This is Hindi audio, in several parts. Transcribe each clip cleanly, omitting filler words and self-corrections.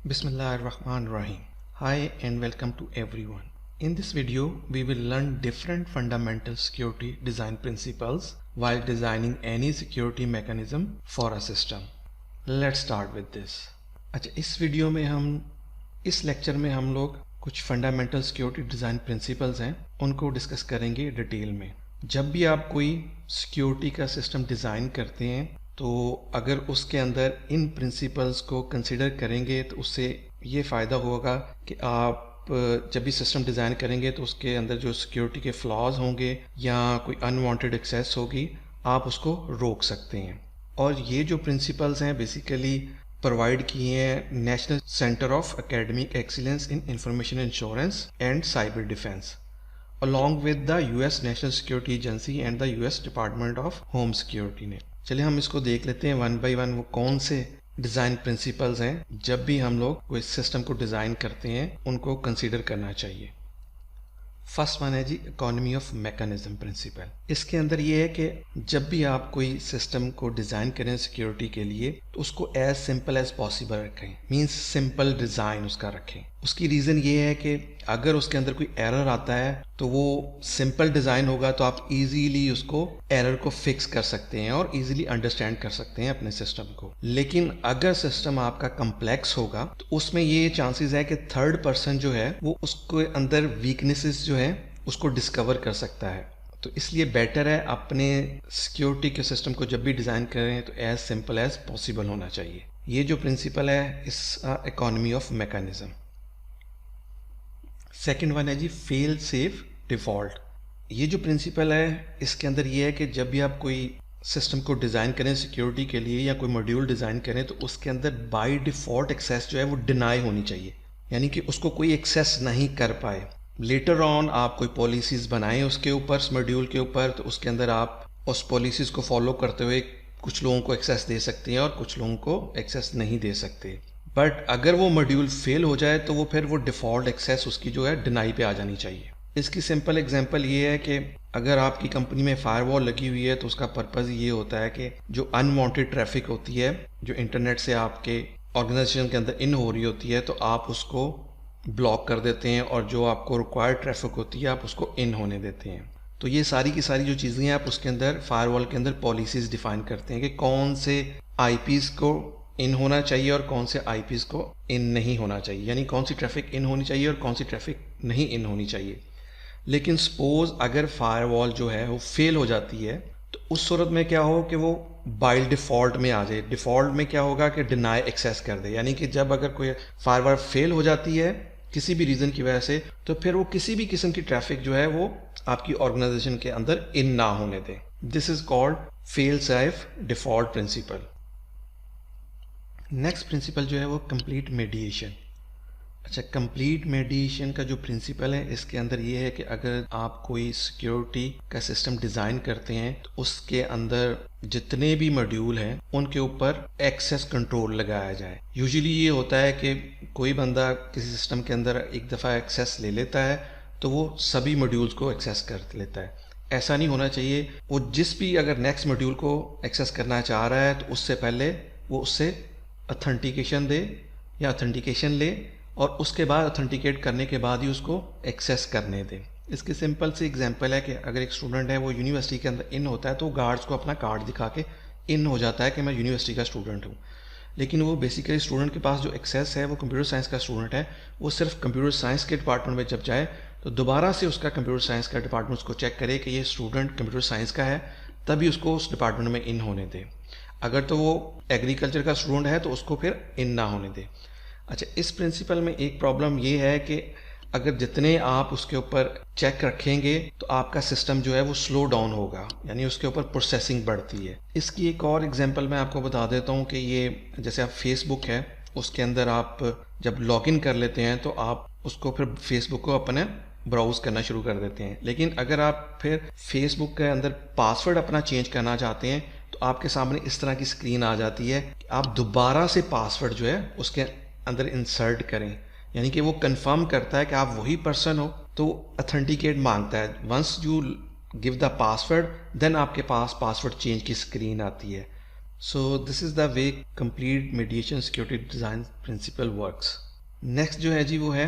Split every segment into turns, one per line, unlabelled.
Bismillahirrahmanirrahim. Hi and welcome to everyone. In this video, we will learn different fundamental security design principles while designing any security mechanism for a system. Let's start with this. अच्छा, इस वीडियो में इस लेक्चर में हम लोग कुछ फंडामेंटल सिक्योरिटी डिज़ाइन प्रिंसिपल्स हैं उनको डिस्कस करेंगे डिटेल में। जब भी आप कोई सिक्योरिटी का सिस्टम डिज़ाइन करते हैं तो अगर उसके अंदर इन प्रिंसिपल्स को कंसिडर करेंगे तो उससे ये फ़ायदा होगा कि आप जब भी सिस्टम डिज़ाइन करेंगे तो उसके अंदर जो सिक्योरिटी के फ्लॉज होंगे या कोई अनवांटेड एक्सेस होगी आप उसको रोक सकते हैं। और ये जो प्रिंसिपल्स हैं बेसिकली प्रोवाइड किए हैं national centre of academic excellence in information insurance and cyber defence along with the US national security agency and the US department of home security ने। चलिए हम इसको देख लेते हैं वन बाय वन, वो कौन से डिज़ाइन प्रिंसिपल्स हैं जब भी हम लोग कोई सिस्टम को डिज़ाइन करते हैं उनको कंसीडर करना चाहिए। फर्स्ट वन है जी इकोनॉमी ऑफ मैकेनिज्म प्रिंसिपल। इसके अंदर ये है कि जब भी आप कोई सिस्टम को डिज़ाइन करें सिक्योरिटी के लिए तो उसको एज सिंपल एज पॉसिबल रखें, मींस सिंपल डिज़ाइन उसका रखें। उसकी रीज़न ये है कि अगर उसके अंदर कोई एरर आता है तो वो सिंपल डिज़ाइन होगा तो आप इजीली उसको एरर को फिक्स कर सकते हैं और इजीली अंडरस्टैंड कर सकते हैं अपने सिस्टम को। लेकिन अगर सिस्टम आपका कम्प्लेक्स होगा तो उसमें ये चांसेस है कि थर्ड पर्सन जो है वो उसके अंदर वीकनेसेस जो है उसको डिस्कवर कर सकता है। तो इसलिए बेटर है अपने सिक्योरिटी के सिस्टम को जब भी डिज़ाइन करें तो एज सिंपल एज पॉसिबल होना चाहिए। ये जो प्रिंसिपल है इस economy of mechanism. Second one है जी फेल सेफ डिफ़ॉल्ट। ये जो प्रिंसिपल है इसके अंदर ये है कि जब भी आप कोई सिस्टम को डिज़ाइन करें सिक्योरिटी के लिए या कोई मॉड्यूल डिज़ाइन करें तो उसके अंदर बाय डिफ़ॉल्ट एक्सेस जो है वो डिनाई होनी चाहिए, यानी कि उसको कोई एक्सेस नहीं कर पाए। लेटर ऑन आप कोई पॉलिसीज़ बनाएं उसके ऊपर, उस मॉड्यूल के ऊपर, तो उसके अंदर आप उस पॉलिसीज़ को फॉलो करते हुए कुछ लोगों को एक्सेस दे सकते हैं और कुछ लोगों को एक्सेस नहीं दे सकते। बट अगर वो मॉड्यूल फेल हो जाए तो वो फिर वो डिफ़ॉल्ट एक्सेस उसकी जो है डिनाई पे आ जानी चाहिए। इसकी सिंपल एग्जांपल ये है कि अगर आपकी कंपनी में फायरवॉल लगी हुई है तो उसका पर्पज़ ये होता है कि जो अनवांटेड ट्रैफिक होती है जो इंटरनेट से आपके ऑर्गेनाइजेशन के अंदर इन हो रही होती है तो आप उसको ब्लॉक कर देते हैं और जो आपको रिक्वायर्ड ट्रैफिक होती है आप उसको इन होने देते हैं। तो ये सारी की सारी जो चीज़ें हैं आप उसके अंदर फायरवॉल के अंदर पॉलिसीज़ डिफ़ाइन करते हैं कि कौन से आईपीज़ को इन होना चाहिए और कौन से आईपीज़ को इन नहीं होना चाहिए, यानी कौन सी ट्रैफिक इन होनी चाहिए और कौन सी ट्रैफिक नहीं इन होनी चाहिए। लेकिन सपोज अगर फायरवॉल जो है वो फेल हो जाती है तो उस सूरत में क्या हो कि वो बाय डिफ़ॉल्ट में आ जाए। डिफ़ॉल्ट में क्या होगा कि डिनाई एक्सेस कर दे, यानी कि जब अगर कोई फायरवॉल फेल हो जाती है किसी भी रीज़न की वजह से तो फिर वो किसी भी किस्म की ट्रैफिक जो है वो आपकी ऑर्गेनाइजेशन के अंदर इन ना होने दे। This is called fail safe default principle. Next principle जो है वो कंप्लीट मेडिएशन। अच्छा, कंप्लीट मेडिएशन का जो प्रिंसिपल है इसके अंदर ये है कि अगर आप कोई सिक्योरिटी का सिस्टम डिज़ाइन करते हैं तो उसके अंदर जितने भी मॉड्यूल हैं उनके ऊपर एक्सेस कंट्रोल लगाया जाए। यूजुअली ये होता है कि कोई बंदा किसी सिस्टम के अंदर एक दफ़ा एक्सेस ले लेता है तो वो सभी मॉड्यूल्स को एक्सेस कर लेता है। ऐसा नहीं होना चाहिए। वो जिस भी अगर नेक्स्ट मॉड्यूल को एक्सेस करना चाह रहा है तो उससे पहले वो उससे ऑथेंटिकेशन दे या ऑथेंटिकेशन ले और उसके बाद ऑथेंटिकेट करने के बाद ही उसको एक्सेस करने दें। इसकी सिंपल सी एग्जांपल है कि अगर एक स्टूडेंट है वो यूनिवर्सिटी के अंदर इन होता है तो गार्ड्स को अपना कार्ड दिखा के इन हो जाता है कि मैं यूनिवर्सिटी का स्टूडेंट हूँ। लेकिन वो बेसिकली स्टूडेंट के पास जो एक्सेस है वो कंप्यूटर साइंस का स्टूडेंट है, वो सिर्फ कंप्यूटर साइंस के डिपार्टमेंट में जब जाए तो दोबारा से उसका कंप्यूटर साइंस का डिपार्टमेंट उसको चेक करे कि ये स्टूडेंट कंप्यूटर साइंस का है, तभी उसको उस डिपार्टमेंट में इन होने दे। अगर तो वो एग्रीकल्चर का स्टूडेंट है तो उसको फिर इन ना होने दे। अच्छा, इस प्रिंसिपल में एक प्रॉब्लम ये है कि अगर जितने आप उसके ऊपर चेक रखेंगे तो आपका सिस्टम जो है वो स्लो डाउन होगा, यानी उसके ऊपर प्रोसेसिंग बढ़ती है। इसकी एक और एग्जांपल मैं आपको बता देता हूँ कि ये जैसे आप फेसबुक है उसके अंदर आप जब लॉगिन कर लेते हैं तो आप उसको फिर फेसबुक को अपने ब्राउज़ करना शुरू कर देते हैं। लेकिन अगर आप फिर फेसबुक के अंदर पासवर्ड अपना चेंज करना चाहते हैं तो आपके सामने इस तरह की स्क्रीन आ जाती है कि आप दोबारा से पासवर्ड जो है उसके अंदर इंसर्ट करें, यानी कि वो कंफर्म करता है कि आप वही पर्सन हो तो ऑथेंटिकेट मांगता है। Once you give the password then आपके पास पासवर्ड चेंज की स्क्रीन आती है। So this is the way complete mediation security design principle works. Next जो है जी वो है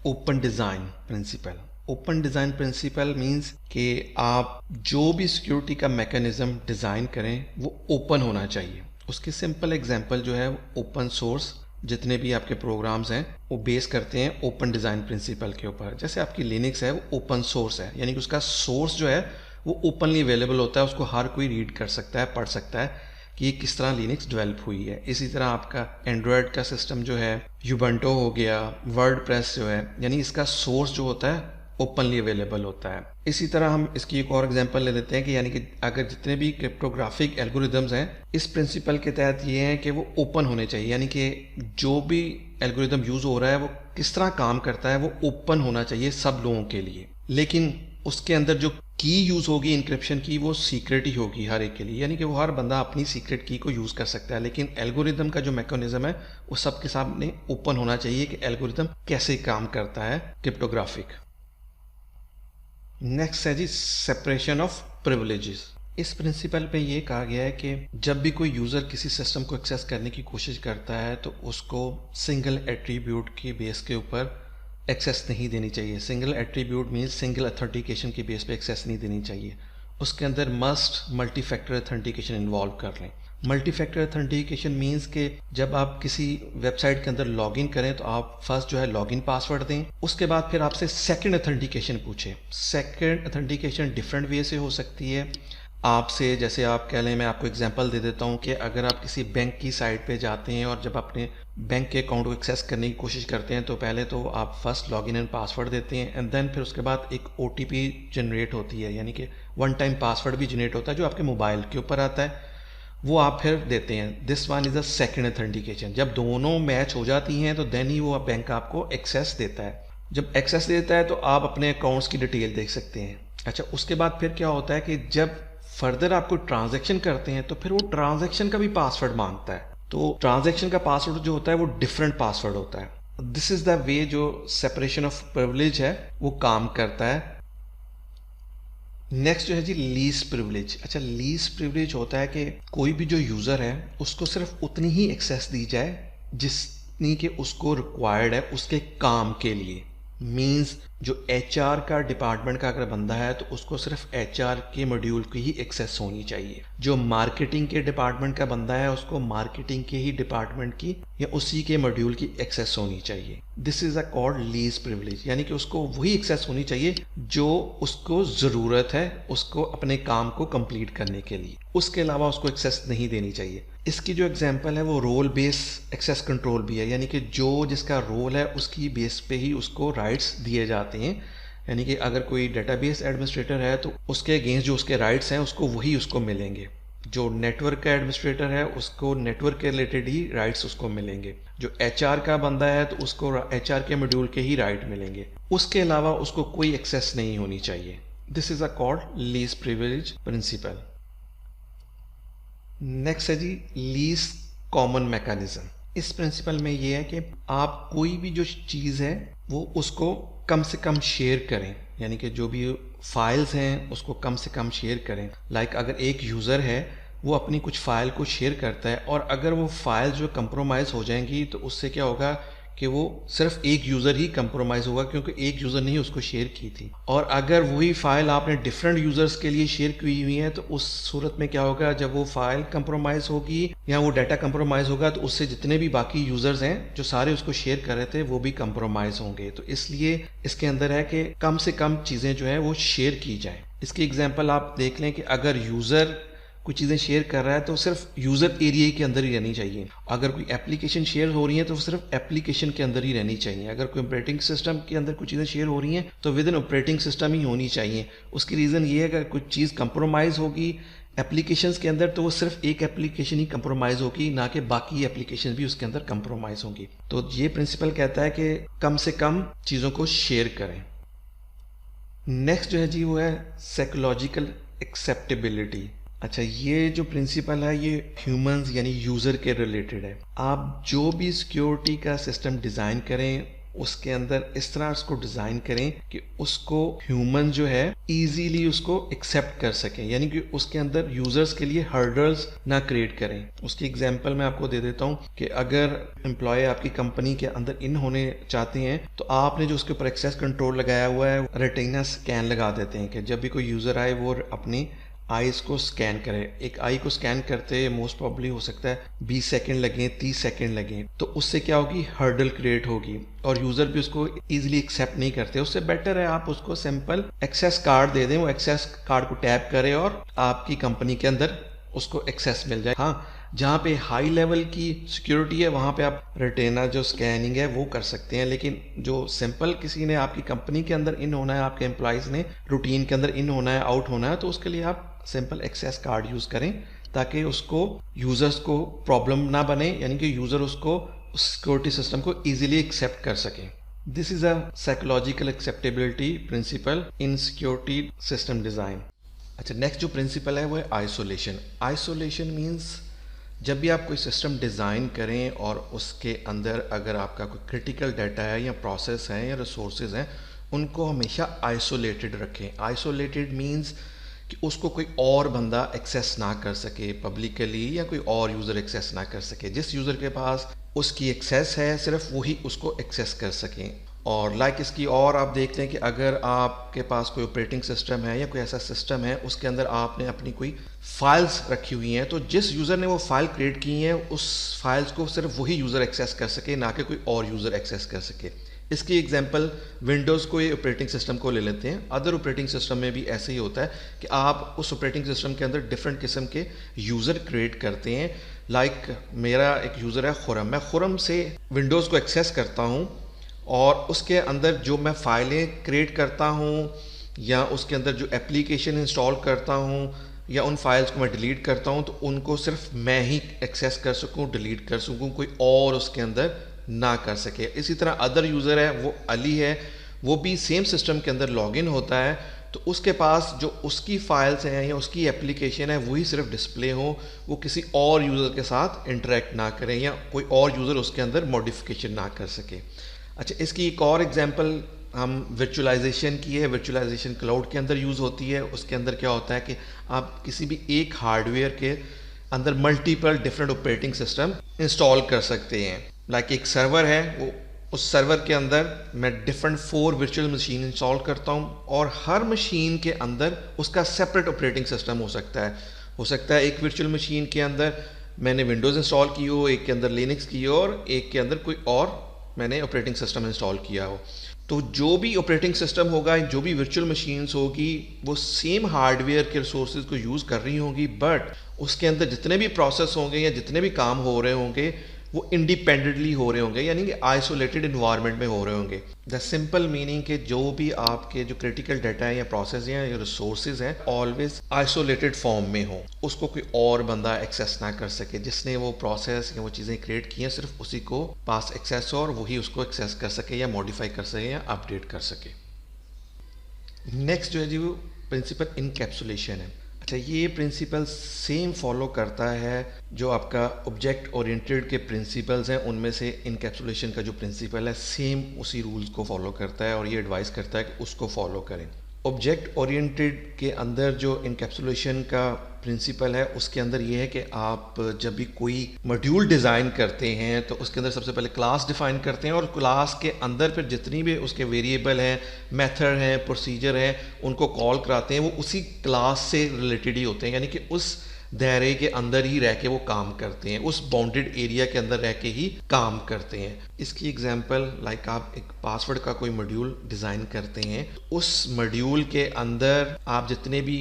open design principle. Open design principle means कि आप जो भी सिक्योरिटी का मैकेनिज्म डिज़ाइन करें वो ओपन होना चाहिए। उसकी सिंपल एग्जांपल जो है ओपन सोर्स जितने भी आपके प्रोग्राम्स हैं वो बेस करते हैं ओपन डिज़ाइन प्रिंसिपल के ऊपर। जैसे आपकी लिनक्स है वो ओपन सोर्स है, यानी कि उसका सोर्स जो है वो ओपनली अवेलेबल होता है, उसको हर कोई रीड कर सकता है, पढ़ सकता है कि ये किस तरह लिनक्स डेवलप हुई है। इसी तरह आपका एंड्रॉयड का सिस्टम जो है यूबंटो हो गया, वर्डप्रेस जो है, यानी इसका सोर्स जो होता है ओपनली अवेलेबल होता है। इसी तरह हम इसकी एक और एग्जांपल ले लेते हैं कि यानी कि अगर जितने भी क्रिप्टोग्राफिक एल्गोरिदम्स हैं इस प्रिंसिपल के तहत ये हैं कि वो ओपन होने चाहिए, यानी कि जो भी एल्गोरिदम यूज हो रहा है वो किस तरह काम करता है वो ओपन होना चाहिए सब लोगों के लिए। लेकिन उसके अंदर जो की यूज होगी इंक्रिप्शन की वो सीक्रेट ही होगी हर एक के लिए, यानी कि वो हर बंदा अपनी सीक्रेट की को यूज कर सकता है। लेकिन एल्गोरिदम का जो मैकेनिज्म है वो सबके सामने ओपन होना चाहिए कि एल्गोरिदम कैसे काम करता है क्रिप्टोग्राफिक। नेक्स्ट है जी सेपरेशन ऑफ प्रिविलेजेस। इस प्रिंसिपल पे ये कहा गया है कि जब भी कोई यूज़र किसी सिस्टम को एक्सेस करने की कोशिश करता है तो उसको सिंगल एट्रीब्यूट की बेस के ऊपर एक्सेस नहीं देनी चाहिए। Single attribute means single authentication की बेस पे एक्सेस नहीं देनी चाहिए। उसके अंदर must multi factor authentication involve कर लें। मल्टी फैक्टर अथेंटिकेशन मीन्स के जब आप किसी वेबसाइट के अंदर लॉगिन करें तो आप फर्स्ट जो है लॉगिन पासवर्ड दें, उसके बाद फिर आपसे सेकंड अथेंटिकेशन पूछे। सेकंड अथेंटिकेशन डिफरेंट वे से हो सकती है आपसे, जैसे आप कह लें, मैं आपको एग्जांपल दे देता हूं कि अगर आप किसी बैंक की साइट पे जाते हैं और जब अपने बैंक के अकाउंट को एक्सेस करने की कोशिश करते हैं तो पहले तो आप फर्स्ट लॉगिन एंड पासवर्ड देते हैं एंड देन फिर उसके बाद एक OTP जनरेट होती है, यानी कि वन टाइम पासवर्ड भी जनरेट होता है जो आपके मोबाइल के ऊपर आता है, वो आप फिर देते हैं। This one is a second authentication. जब दोनों मैच हो जाती हैं तो देन ही वो बैंक आपको एक्सेस देता है। जब एक्सेस देता है तो आप अपने अकाउंट्स की डिटेल देख सकते हैं। अच्छा, उसके बाद फिर क्या होता है कि जब फर्दर आप कोई ट्रांजैक्शन करते हैं तो फिर वो ट्रांजैक्शन का भी पासवर्ड मांगता है। तो ट्रांजैक्शन का पासवर्ड जो होता है वो डिफरेंट पासवर्ड होता है। दिस इज द वे जो सेपरेशन ऑफ प्रिविलेज है वो काम करता है। नेक्स्ट जो है जी लीस्ट प्रिविलेज। अच्छा, लीस्ट प्रिविलेज होता है कि कोई भी जो यूज़र है उसको सिर्फ उतनी ही एक्सेस दी जाए जितनी कि उसको रिक्वायर्ड है उसके काम के लिए। मींस जो HR का डिपार्टमेंट का अगर बंदा है तो उसको सिर्फ HR के मॉड्यूल की ही एक्सेस होनी चाहिए। जो मार्केटिंग के डिपार्टमेंट का बंदा है उसको मार्केटिंग के ही डिपार्टमेंट की या उसी के मॉड्यूल की एक्सेस होनी चाहिए। This is a called least privilege, यानी कि उसको वही एक्सेस होनी चाहिए जो उसको ज़रूरत है उसको अपने काम को कंप्लीट करने के लिए, उसके अलावा उसको एक्सेस नहीं देनी चाहिए। इसकी जो एग्जांपल है वो रोल बेस एक्सेस कंट्रोल भी है, यानी कि जो जिसका रोल है उसकी बेस पे ही उसको राइट्स दिए जाते हैं। यानी कि अगर कोई डेटाबेस एडमिनिस्ट्रेटर है तो उसके अगेंस्ट जो उसके राइट्स हैं उसको वही उसको मिलेंगे। जो नेटवर्क का एडमिनिस्ट्रेटर है उसको नेटवर्क के रिलेटेड ही राइट्स उसको मिलेंगे। जो HR का बंदा है तो उसको HR के मॉड्यूल के ही राइट मिलेंगे, उसके अलावा उसको कोई एक्सेस नहीं होनी चाहिए। This is a called least privilege principle. Next है जी लीस्ट कॉमन मैकेनिज्म। इस प्रिंसिपल में ये है कि आप कोई भी जो चीज़ है वो उसको कम से कम शेयर करें, यानी कि जो भी फाइल्स हैं उसको कम से कम शेयर करें। लाइक अगर एक यूज़र है वो अपनी कुछ फाइल को शेयर करता है और अगर वो फाइल जो कंप्रोमाइज़ हो जाएंगी तो उससे क्या होगा कि वो सिर्फ एक यूज़र ही कंप्रोमाइज़ होगा क्योंकि एक यूज़र ने ही उसको शेयर की थी। और अगर वही फाइल आपने डिफरेंट यूज़र्स के लिए शेयर की हुई है तो उस सूरत में क्या होगा, जब वो फाइल कंप्रोमाइज़ होगी या वो डाटा कंप्रोमाइज़ होगा तो उससे जितने भी बाकी यूज़र्स हैं जो सारे उसको शेयर कर रहे थे वो भी कंप्रोमाइज़ होंगे। तो इसलिए इसके अंदर है कि कम से कम चीज़ें जो है वो शेयर की जाएँ। इसकी एग्जाम्पल आप देख लें कि अगर यूज़र कुछ चीज़ें शेयर कर रहा है तो सिर्फ यूज़र एरिया के अंदर ही रहनी चाहिए। अगर कोई एप्लीकेशन शेयर हो रही है तो सिर्फ एप्लीकेशन के अंदर ही रहनी चाहिए। अगर कोई ऑपरेटिंग सिस्टम के अंदर कुछ चीज़ें शेयर हो रही हैं तो विद इन ऑपरेटिंग सिस्टम ही होनी चाहिए। उसकी रीज़न ये है कि अगर कुछ चीज़ कंप्रोमाइज़ होगी एप्लीकेशंस के अंदर तो वो सिर्फ एक एप्लीकेशन ही कंप्रोमाइज़ होगी, ना कि बाकी एप्लीकेशन भी उसके अंदर कंप्रोमाइज़ होंगी। तो ये प्रिंसिपल कहता है कि कम से कम चीज़ों को शेयर करें। नेक्स्ट जो है जी वो है साइकोलॉजिकल एक्सेप्टेबिलिटी। अच्छा, ये जो प्रिंसिपल है ये ह्यूमंस यानी यूज़र के रिलेटेड है। आप जो भी सिक्योरिटी का सिस्टम डिज़ाइन करें उसके अंदर इस तरह उसको डिज़ाइन करें कि उसको ह्यूमन जो है इजीली उसको एक्सेप्ट कर सकें, यानी कि उसके अंदर यूजर्स के लिए हर्डल्स ना क्रिएट करें। उसकी एग्जांपल मैं आपको दे देता हूं कि अगर एम्प्लॉय आपकी कंपनी के अंदर इन होने चाहते हैं तो आपने जो उसके ऊपर एक्सेस कंट्रोल लगाया हुआ है, रेटिना स्कैन लगा देते हैं कि जब भी कोई यूजर आए वो अपनी आईज को स्कैन करें। एक आई को स्कैन करते मोस्ट प्रॉब्ली हो सकता है 20 सेकंड लगे, 30 सेकंड लगे, तो उससे क्या होगी, हर्डल क्रिएट होगी और यूजर भी उसको इजीली एक्सेप्ट नहीं करते। उससे बेटर है आप उसको सिंपल एक्सेस कार्ड दे दें, वो एक्सेस कार्ड को टैप करे और आपकी कंपनी के अंदर उसको एक्सेस मिल जाए। हाँ, जहाँ पे हाई लेवल की सिक्योरिटी है वहाँ पे आप रेटिना जो स्कैनिंग है वो कर सकते हैं, लेकिन जो सिंपल किसी ने आपकी कंपनी के अंदर इन होना है, आपके एम्प्लॉयज़ ने रूटीन के अंदर इन होना है, आउट होना है, तो उसके लिए आप सिंपल एक्सेस कार्ड यूज़ करें ताकि उसको यूज़र्स को प्रॉब्लम ना बने, यानी कि यूज़र उसको सिक्योरिटी सिस्टम को ईजिली एक्सेप्ट कर सके। This is a psychological acceptability principle in security system design. अच्छा, नेक्स्ट जो प्रिंसिपल है वो है आइसोलेशन। आइसोलेशन मीन्स जब भी आप कोई सिस्टम डिज़ाइन करें और उसके अंदर अगर आपका कोई क्रिटिकल डाटा है या प्रोसेस है या रिसोर्सेज हैं, उनको हमेशा आइसोलेटेड रखें। आइसोलेटेड मीन्स कि उसको कोई और बंदा एक्सेस ना कर सके पब्लिकली, या कोई और यूज़र एक्सेस ना कर सके। जिस यूज़र के पास उसकी एक्सेस है सिर्फ वही उसको एक्सेस कर सकें। और इसकी और आप देखते हैं कि अगर आपके पास कोई ऑपरेटिंग सिस्टम है या कोई ऐसा सिस्टम है उसके अंदर आपने अपनी कोई फाइल्स रखी हुई हैं, तो जिस यूज़र ने वो फाइल क्रिएट की है उस फाइल्स को सिर्फ वही यूज़र एक्सेस कर सके, ना कि कोई और यूज़र एक्सेस कर सके। इसकी एग्जांपल विंडोज़ को, ये ऑपरेटिंग सिस्टम को ले लेते हैं। अदर ऑपरेटिंग सिस्टम में भी ऐसे ही होता है कि आप उस ऑपरेटिंग सिस्टम के अंदर डिफरेंट किस्म के यूज़र क्रिएट करते हैं। मेरा एक यूज़र है खुरम, मैं खुरम से विंडोज़ को एक्सेस करता हूँ और उसके अंदर जो मैं फाइलें क्रिएट करता हूँ या उसके अंदर जो एप्लीकेशन इंस्टॉल करता हूँ या उन फाइल्स को मैं डिलीट करता हूँ, तो उनको सिर्फ मैं ही एक्सेस कर सकूँ, डिलीट कर सकूँ, कोई और उसके अंदर ना कर सके। इसी तरह अदर यूज़र है, वो अली है, वो भी सेम सिस्टम के अंदर लॉगिन होता है, तो उसके पास जो उसकी फाइल्स हैं या उसकी एप्लीकेशन है वही सिर्फ डिस्प्ले हो, वो किसी और यूज़र के साथ इंटरेक्ट ना करें या कोई और यूज़र उसके अंदर मॉडिफिकेशन ना कर सके। अच्छा, इसकी एक और एग्जांपल हम वर्चुअलाइजेशन की है। वर्चुअलाइजेशन क्लाउड के अंदर यूज़ होती है। उसके अंदर क्या होता है कि आप किसी भी एक हार्डवेयर के अंदर multiple different operating system install कर सकते हैं। एक सर्वर है, वो उस सर्वर के अंदर मैं डिफरेंट 4 वर्चुअल मशीन इंस्टॉल करता हूँ और हर मशीन के अंदर उसका सेपरेट ऑपरेटिंग सिस्टम हो सकता है एक वर्चुअल मशीन के अंदर मैंने विंडोज़ इंस्टॉल की हो, एक के अंदर लिनक्स की हो और एक के अंदर कोई और मैंने ऑपरेटिंग सिस्टम इंस्टॉल किया हो। तो जो भी ऑपरेटिंग सिस्टम होगा, जो भी वर्चुअल मशीन्स होगी, वो सेम हार्डवेयर के रिसोर्सेज को यूज़ कर रही होंगी, बट उसके अंदर जितने भी प्रोसेस होंगे या जितने भी काम हो रहे होंगे वो इंडिपेंडेंटली हो रहे होंगे, यानी कि आइसोलेटेड इन्वायरमेंट में हो रहे होंगे। द सिंपल मीनिंग के जो भी आपके जो क्रिटिकल डाटा है या प्रोसेस हैं या रिसोर्सेज हैं, ऑलवेज आइसोलेटेड फॉर्म में हो, उसको कोई और बंदा एक्सेस ना कर सके। जिसने वो प्रोसेस या वो चीज़ें क्रिएट की हैं सिर्फ उसी को पास एक्सेस हो और वही उसको एक्सेस कर सके या मॉडिफाई कर सके या अपडेट कर सके। नेक्स्ट जो है जी वो प्रिंसिपल इनकैप्सुलेशन है। अच्छा, ये प्रिंसिपल सेम फॉलो करता है जो आपका ऑब्जेक्ट ओरिएंटेड के प्रिंसिपल्स हैं, उनमें से इनकैप्सुलेशन का जो प्रिंसिपल है सेम उसी रूल्स को फॉलो करता है और ये एडवाइस करता है कि उसको फॉलो करें। ऑब्जेक्ट ओरिएंटेड के अंदर जो इनकैप्सुलेशन का प्रिंसिपल है उसके अंदर ये है कि आप जब भी कोई मॉड्यूल डिज़ाइन करते हैं तो उसके अंदर सबसे पहले क्लास डिफाइन करते हैं और क्लास के अंदर फिर जितनी भी उसके वेरिएबल हैं, मेथड हैं, प्रोसीजर हैं, उनको कॉल कराते हैं, वो उसी क्लास से रिलेटेड ही होते हैं, यानी कि उस दायरे के अंदर ही रह के वो काम करते हैं, उस बाउंडेड एरिया के अंदर रह के ही काम करते हैं। इसकी एग्जांपल आप एक पासवर्ड का कोई मॉड्यूल डिज़ाइन करते हैं, उस मॉड्यूल के अंदर आप जितने भी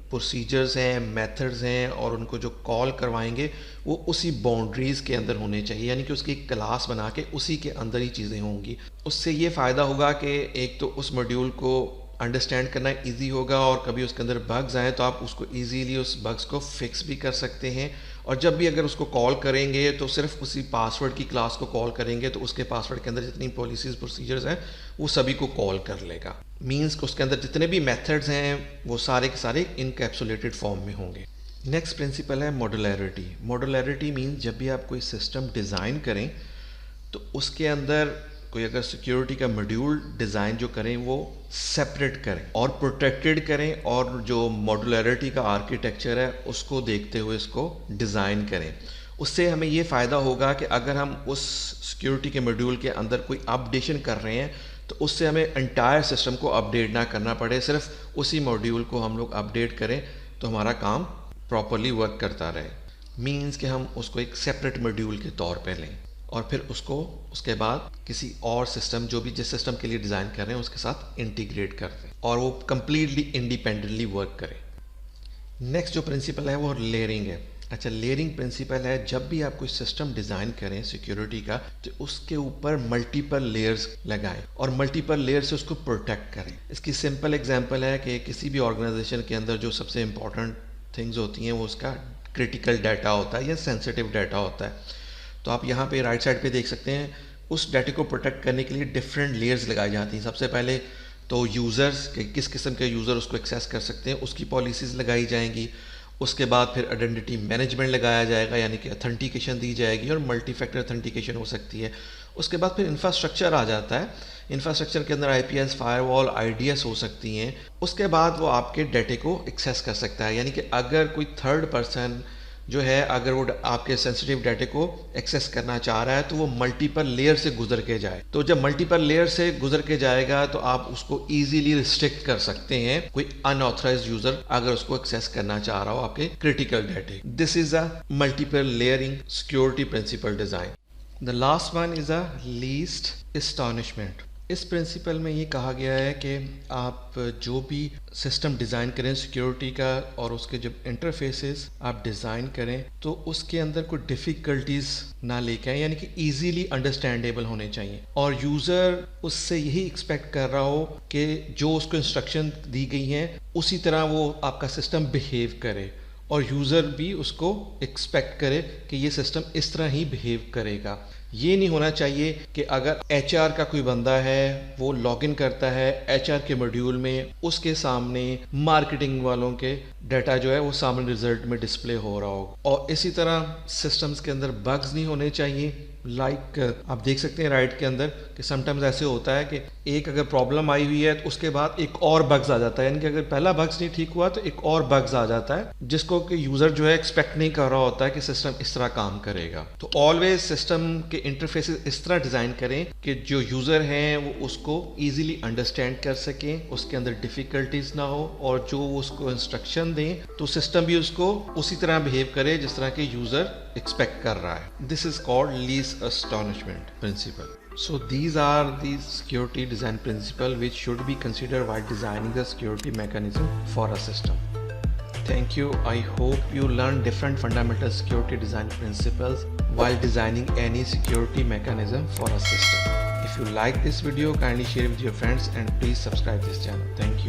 प्रोसीजर्स हैं, मेथड्स हैं और उनको जो कॉल करवाएंगे वो उसी बाउंड्रीज़ के अंदर होने चाहिए, यानी कि उसकी एक क्लास बना के उसी के अंदर ही चीज़ें होंगी। उससे ये फ़ायदा होगा कि एक तो उस मॉड्यूल को अंडरस्टैंड करना इजी होगा और कभी उसके अंदर बग्स आए तो आप उसको इजीली उस बग्स को फिक्स भी कर सकते हैं, और जब भी अगर उसको कॉल करेंगे तो सिर्फ उसी पासवर्ड की क्लास को कॉल करेंगे तो उसके पासवर्ड के अंदर जितनी पॉलिसीज़ प्रोसीजर्स हैं वो सभी को कॉल कर लेगा। मीन्स उसके अंदर जितने भी मेथड्स हैं वो सारे के सारे इनकैप्सुलेटेड फॉर्म में होंगे। नेक्स्ट प्रिंसिपल है मॉड्यूलैरिटी। मॉड्यूलैरिटी मीन्स जब भी आप कोई सिस्टम डिज़ाइन करें तो उसके अंदर कोई अगर सिक्योरिटी का मॉड्यूल डिज़ाइन जो करें वो सेपरेट करें और प्रोटेक्टेड करें, और जो मॉड्यूलरिटी का आर्किटेक्चर है उसको देखते हुए इसको डिज़ाइन करें। उससे हमें ये फ़ायदा होगा कि अगर हम उस सिक्योरिटी के मॉड्यूल के अंदर कोई अपडेशन कर रहे हैं तो उससे हमें एंटायर सिस्टम को अपडेट ना करना पड़े, सिर्फ उसी मॉड्यूल को हम लोग अपडेट करें तो हमारा काम प्रॉपरली वर्क करता रहे। मीन्स कि हम उसको एक सेपरेट मॉड्यूल के तौर पे लें और फिर उसको उसके बाद किसी और सिस्टम, जो भी जिस सिस्टम के लिए डिज़ाइन कर रहे हैं उसके साथ इंटीग्रेट कर दें और वो कंप्लीटली इंडिपेंडेंटली वर्क करें। नेक्स्ट जो प्रिंसिपल है वो लेयरिंग है। अच्छा, लेयरिंग प्रिंसिपल है, जब भी आप कोई सिस्टम डिज़ाइन करें सिक्योरिटी का तो उसके ऊपर मल्टीपल लेयर्स लगाएं और मल्टीपल लेयर से उसको प्रोटेक्ट करें। इसकी सिंपल एग्जांपल है कि किसी भी ऑर्गेनाइजेशन के अंदर जो सबसे इम्पॉर्टेंट थिंग्स होती हैं वो उसका क्रिटिकल डाटा होता है या सेंसिटिव डाटा होता है। तो आप यहाँ पे राइट साइड पे देख सकते हैं उस डाटा को प्रोटेक्ट करने के लिए डिफरेंट लेयर्स लगाई जाती हैं। सबसे पहले तो यूज़र्स, किस किस्म के यूज़र उसको एक्सेस कर सकते हैं, उसकी पॉलिसीज़ लगाई जाएंगी। उसके बाद फिर आइडेंटिटी मैनेजमेंट लगाया जाएगा, यानी कि अथेंटिकेशन दी जाएगी और मल्टी फैक्टर अथेंटिकेशन हो सकती है। उसके बाद फिर इंफ्रास्ट्रक्चर आ जाता है। इंफ्रास्ट्रक्चर के अंदर आईपीएस, फायरवॉल, आईडीएस हो सकती हैं। उसके बाद वो आपके डाटे को एक्सेस कर सकता है, यानी कि अगर कोई थर्ड पर्सन जो है अगर वो आपके सेंसिटिव डाटे को एक्सेस करना चाह रहा है तो वो मल्टीपल लेयर से गुजर के जाए। तो जब मल्टीपल लेयर से गुजर के जाएगा तो आप उसको इजीली रिस्ट्रिक्ट कर सकते हैं, कोई अनऑथराइज्ड यूजर अगर उसको एक्सेस करना चाह रहा हो आपके क्रिटिकल डाटे। This is a multiple layering security principle design. The last one is a least astonishment. इस प्रिंसिपल में ये कहा गया है कि आप जो भी सिस्टम डिज़ाइन करें सिक्योरिटी का और उसके जब इंटरफेसेस आप डिज़ाइन करें तो उसके अंदर कोई डिफ़िकल्टीज ना लेके आए, यानी कि इजीली अंडरस्टैंडेबल होने चाहिए और यूज़र उससे यही एक्सपेक्ट कर रहा हो कि जो उसको इंस्ट्रक्शन दी गई हैं उसी तरह वो आपका सिस्टम बिहेव करे और यूज़र भी उसको एक्सपेक्ट करे कि ये सिस्टम इस तरह ही बिहेव करेगा। ये नहीं होना चाहिए कि अगर एचआर का कोई बंदा है वो लॉगिन करता है एचआर के मॉड्यूल में, उसके सामने मार्केटिंग वालों के डाटा जो है वो सामने रिजल्ट में डिस्प्ले हो रहा हो। और इसी तरह सिस्टम्स के अंदर बग्स नहीं होने चाहिए। लाइक आप देख सकते हैं राइट के अंदर कि समटाइम्स ऐसे होता है कि एक अगर प्रॉब्लम आई हुई है तो उसके बाद एक और बग्स आ जाता है, यानी कि अगर पहला बग्स नहीं ठीक हुआ तो एक और बग्स आ जाता है जिसको कि यूज़र जो है एक्सपेक्ट नहीं कर रहा होता है कि सिस्टम इस तरह काम करेगा। तो ऑलवेज सिस्टम के इंटरफेसेस इस तरह डिज़ाइन करें कि जो यूज़र हैं वो उसको ईजिली अंडरस्टैंड कर सकें, उसके अंदर डिफ़िकल्टीज ना हो और जो उसको इंस्ट्रक्शन दें तो सिस्टम भी उसको उसी तरह बिहेव करे जिस तरह के यूज़र एक्सपेक्ट कर रहा है। This is called least astonishment principle. So these are the security design principle which should be considered while designing the security mechanism for a system. Thank you. I hope you learned different fundamental security design principles while designing any security mechanism for a system. If you like this video, kindly share it with your friends and please subscribe this channel. Thank you.